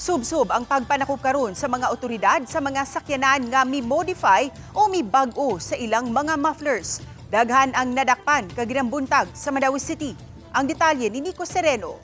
Subsub ang pagpanakop karon sa mga otoridad sa mga sakyanan nga mi-modify o mi-bag-o sa ilang mga mufflers. Daghan ang nadakpan kag buntag sa Mandaue City. Ang detalye ni Nico Sereno.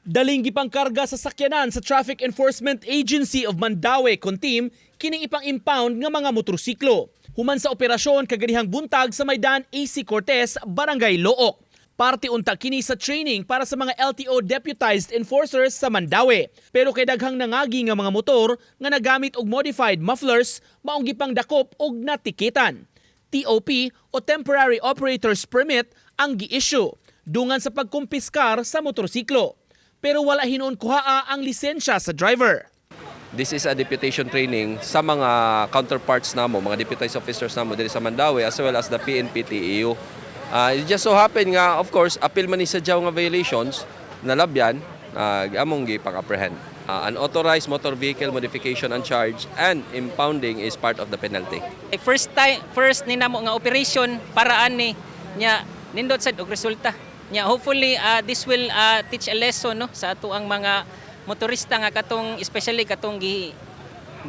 Daling gipangkarga sa sakyanan sa Traffic Enforcement Agency of Mandaue Contim kining ipang-impound nga mga motorsiklo. Human sa operasyon kaganihang buntag sa Maydan AC Cortez, Barangay Look. Parte unta kini sa training para sa mga LTO deputized enforcers sa Mandaue. Pero kay daghang nangagi nga mga motor nga nagamit og modified mufflers maong gipangdakop og natikitan. TOP o Temporary Operator's Permit ang gi-issue dungan sa pagkumpiskar sa motorsiklo. Pero wala hinuon kuhaa ang lisensya sa driver. This is a deputation training sa mga counterparts namo, mga deputized officers namo diri sa Mandaue as well as the PNP-TEU. It just so happen nga, of course, appeal man ni sa nga violations na labyan, among gipang-apprehend. Unauthorized motor vehicle modification and charge and impounding is part of the penalty. First ni namo nga operation paraan ni nya nindot sad og resulta. Nya hopefully this will teach a lesson no sa ato ang mga motorista nga katong especially katong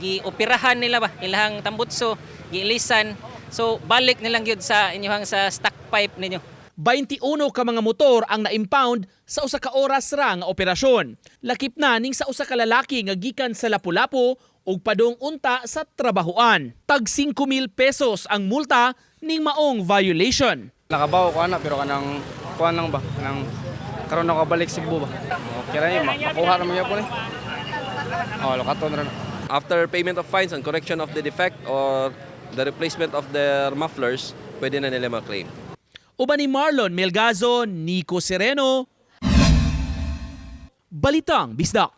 gi-operahan nila ba ilahang tambutso, giilisan. So balik nilang gyud sa inyong sa stock pipe ninyo. 21 ka mga motor ang na-impound sa usa ka oras ra nga operasyon. Lakip na ning sa usa ka lalaki nga gikan sa Lapu-Lapu ug padung unta sa trabahoan. Tag 5,000 pesos ang multa ning maong violation. Nakabaw ko ana pero kanang kuan lang ba kanang karon ako balik Cebu ba. Okay ra ni makuha ra man gyapon eh. Lokaton ra. After payment of fines and correction of the defect or the replacement of their mufflers, pwede na nila ma-claim. Uban ni Marlon Melgazo, Nico Sereno, Balitang Bisdak.